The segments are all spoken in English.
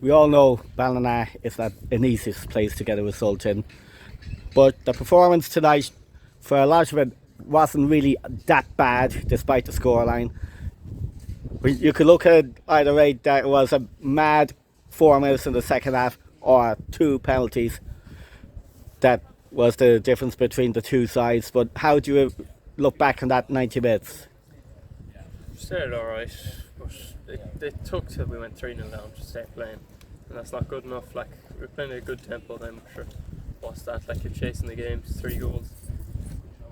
we all know Ballina is not an easy place to get a result in, but the performance tonight, for a lot of it, wasn't really that bad despite the scoreline. You could look at either way that it was a mad 4 minutes in the second half or two penalties. That was the difference between the two sides. But how do you look back on that 90 minutes? Started alright, but it took till we went 3-0 down to start playing, and that's not good enough. Like, we were playing at a good tempo then, sure. What's that? Like, you're chasing the game, 3 goals.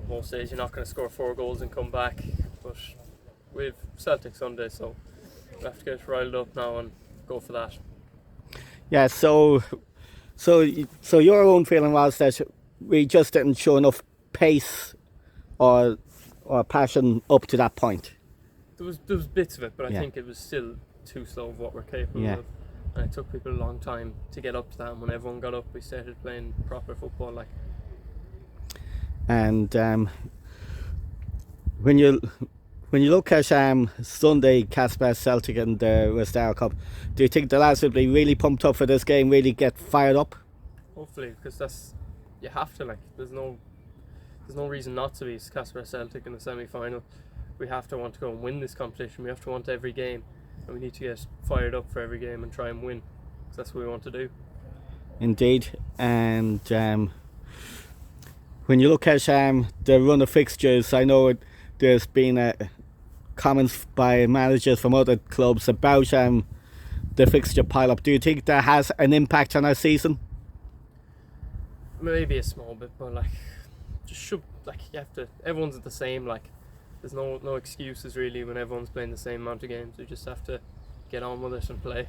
Most days you're not going to score 4 goals and come back, but we've Celtic Sunday, so we have to get riled up now and go for that. Yeah, so your own feeling was that we just didn't show enough pace or passion up to that point. There was bits of it, but I Yeah. think it was still too slow of what we're capable Yeah. of. And it took people a long time to get up to that, and when everyone got up we started playing proper football. Like, And when you look at Sunday, Casper Celtic and the Westport Cup, do you think the lads will be really pumped up for this game, really get fired up? hopefully, because you have to. Like, there's no reason not to be. It's Casper Celtic in the semi-final. We have to want to go and win this competition. We have to want every game, and we need to get fired up for every game and try and win, because that's what we want to do. Indeed. And when you look at the run of fixtures, I know there's been comments by managers from other clubs about the fixture pile-up. Do you think that has an impact on our season? Maybe a small bit, but like, just should, like, you have to. Everyone's the same. Like, there's no excuses really when everyone's playing the same amount of games. We just have to get on with it and play.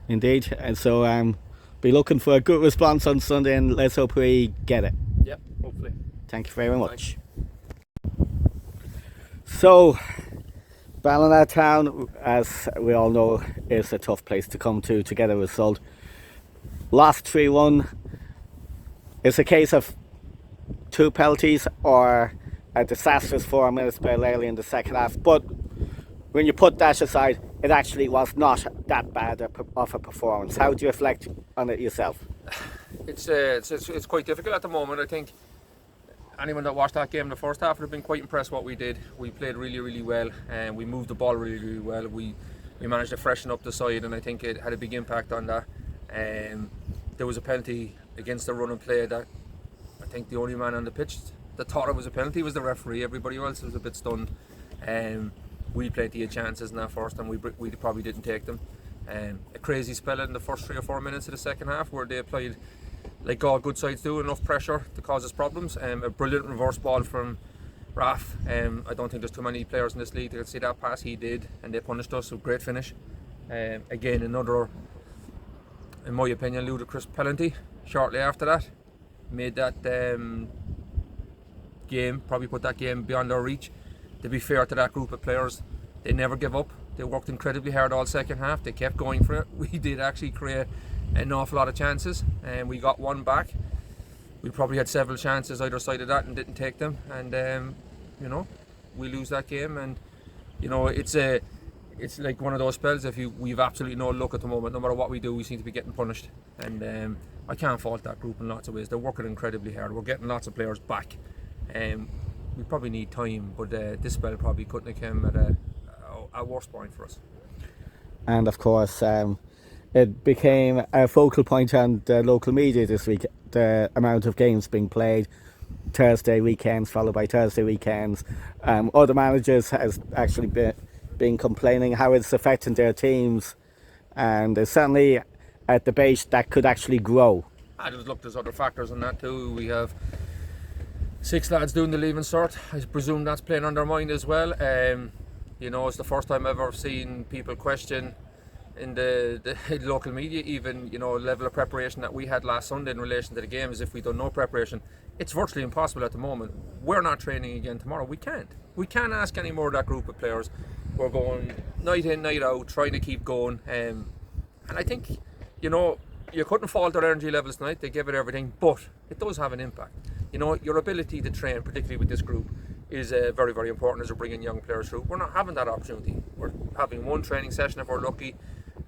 Indeed. And so be looking for a good response on Sunday, and let's hope we get it. Yep, hopefully. Thank you very much. So, Ballina Town, as we all know, is a tough place to come to get a result. Lost 3-1. It's a case of 2 penalties or a disastrous 4 minutes by early in the second half. But when you put that aside, it actually was not that bad of a performance. How do you reflect on it yourself? It's quite difficult at the moment. I think anyone that watched that game in the first half would have been quite impressed what we did. We played really, really well, and we moved the ball really, really well. We managed to freshen up the side, and I think it had a big impact on that. There was a penalty against the run and play that I think the only man on the pitch that thought it was a penalty was the referee. Everybody else was a bit stunned. We plenty of chances in that first, and we probably didn't take them. A crazy spell in the first 3 or 4 minutes of the second half where they applied, like all good sides do, enough pressure to cause us problems. A brilliant reverse ball from Raf. I don't think there's too many players in this league that can see that pass. He did, and they punished us. So great finish. Again, another, in my opinion, ludicrous penalty shortly after that. Made that game, probably put that game beyond our reach. To be fair to that group of players, they never give up. They worked incredibly hard all second half. They kept going for it. We did actually create an awful lot of chances, and we got one back. We probably had several chances either side of that and didn't take them. And we lose that game. And it's like one of those spells. We've absolutely no luck at the moment. No matter what we do, we seem to be getting punished. And I can't fault that group in lots of ways. They're working incredibly hard. We're getting lots of players back. We probably need time, but this spell probably couldn't have come at a worse point for us. And of course, it became a focal point on the local media this week, the amount of games being played, Thursday weekends followed by Thursday weekends. Other managers has actually been complaining how it's affecting their teams, and there's certainly a debate that could actually grow. There's other factors in that too. We have 6 lads doing the leaving cert. I presume that's playing on their mind as well. It's the first time I've ever seen people question in the local media even, level of preparation that we had last Sunday in relation to the game, as if we'd done no preparation. It's virtually impossible at the moment. We're not training again tomorrow. We can't ask any more of that group of players. We're going night in, night out, trying to keep going. And I think, you couldn't fault their energy levels tonight. They gave it everything, but it does have an impact. Your ability to train, particularly with this group, is very, very important as we're bringing young players through. We're not having that opportunity. We're having one training session if we're lucky,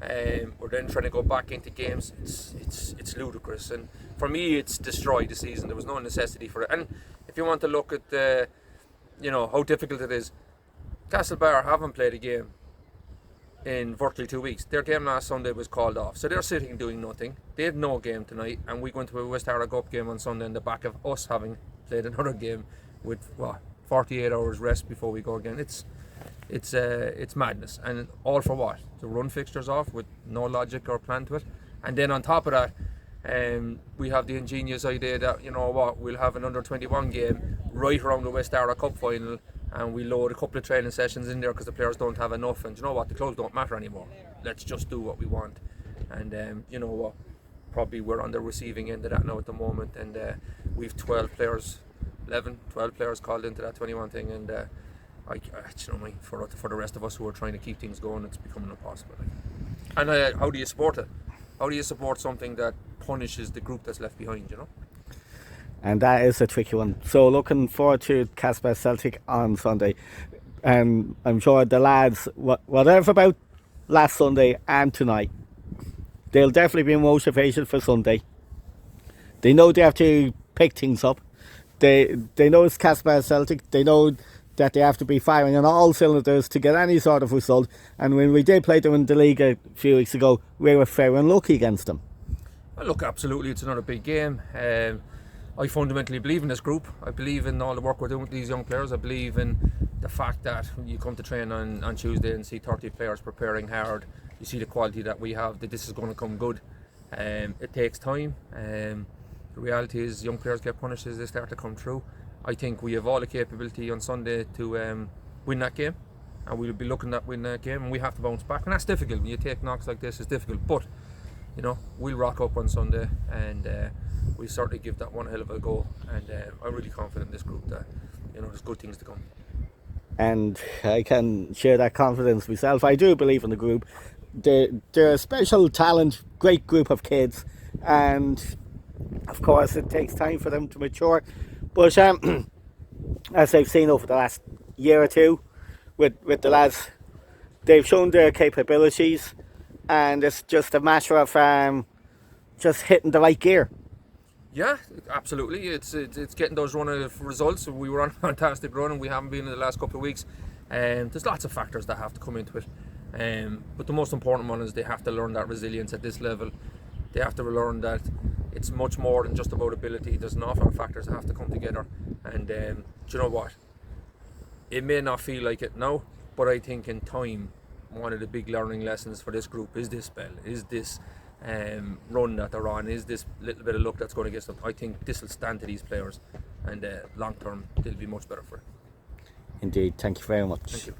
We're then trying to go back into games. It's ludicrous, and for me, it's destroyed the season. There was no necessity for it. And if you want to look at how difficult it is, Castlebar haven't played a game in virtually 2 weeks. Their game last Sunday was called off, so they're sitting doing nothing. They have no game tonight, and we go into a West Harrogate Cup game on Sunday on the back of us having played another game with 48 hours rest before we go again. It's madness, and all for what? To run fixtures off with no logic or plan to it. And then on top of that, we have the ingenious idea that we'll have an under 21 game right around the West Harrogate Cup final, and we load a couple of training sessions in there because the players don't have enough. And the clubs don't matter anymore. Let's just do what we want. And probably we're on the receiving end of that now at the moment, and we've 12 players called into that 21 thing, and for the rest of us who are trying to keep things going, it's becoming impossible. And how do you support it? How do you support something that punishes the group that's left behind, And that is a tricky one. So looking forward to Casper Celtic on Sunday. And I'm sure the lads, whatever about last Sunday and tonight, they'll definitely be motivated for Sunday. They know they have to pick things up. They know it's Casper Celtic. They know that they have to be firing on all cylinders to get any sort of result. And when we did play them in the league a few weeks ago, we were fair and lucky against them. Well, look, absolutely, it's another big game. I fundamentally believe in this group. I believe in all the work we're doing with these young players. I believe in the fact that when you come to train on Tuesday and see 30 players preparing hard, you see the quality that we have, that this is going to come good. It takes time. The reality is young players get punished as they start to come through. I think we have all the capability on Sunday to win that game, and we'll be looking at winning that game, and we have to bounce back, and that's difficult. When you take knocks like this, it's difficult, but we'll rock up on Sunday, and we'll certainly give that one hell of a go, and I'm really confident in this group that there's good things to come. And I can share that confidence myself. I do believe in the group. They're a special talent, great group of kids, and of course it takes time for them to mature. But as I've seen over the last year or two with the lads, they've shown their capabilities, and it's just a matter of just hitting the right gear. Yeah, absolutely. It's getting those run of results. We were on a fantastic run, and we haven't been in the last couple of weeks. There's lots of factors that have to come into it. But the most important one is they have to learn that resilience at this level. They have to learn that it's much more than just about ability. There's an awful lot of factors that have to come together. And do you know what? It may not feel like it now, but I think in time, one of the big learning lessons for this group is this spell, is this run that they're on, is this little bit of luck that's going to get them. I think this will stand to these players, and long term they'll be much better for it. Indeed, thank you very much. Thank you.